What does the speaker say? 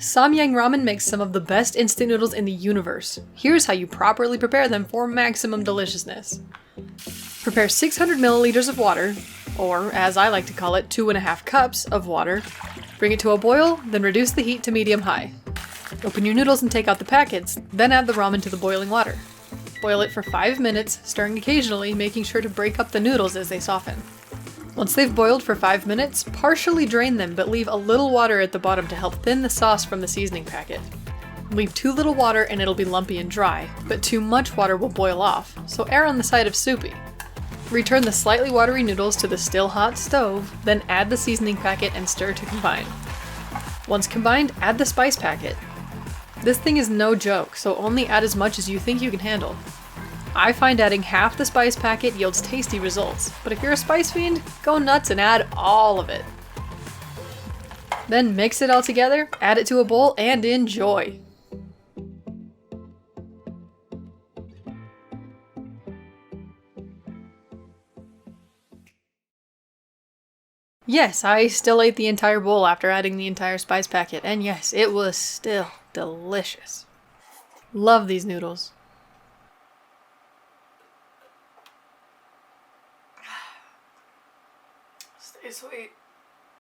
Samyang Ramen makes some of the best instant noodles in the universe. Here's how you properly prepare them for maximum deliciousness. Prepare 600 milliliters of water, or as I like to call it, 2.5 cups of water. Bring it to a boil, then reduce the heat to medium-high. Open your noodles and take out the packets, then add the ramen to the boiling water. Boil it for 5 minutes, stirring occasionally, making sure to break up the noodles as they soften. Once they've boiled for 5 minutes, partially drain them but leave a little water at the bottom to help thin the sauce from the seasoning packet. Leave too little water and it'll be lumpy and dry, but too much water will boil off, so err on the side of soupy. Return the slightly watery noodles to the still hot stove, then add the seasoning packet and stir to combine. Once combined, add the spice packet. This thing is no joke, so only add as much as you think you can handle. I find adding half the spice packet yields tasty results, but if you're a spice fiend, go nuts and add all of it. Then mix it all together, add it to a bowl, and enjoy! Yes, I still ate the entire bowl after adding the entire spice packet, and yes, it was still delicious. Love these noodles. Stay sweet.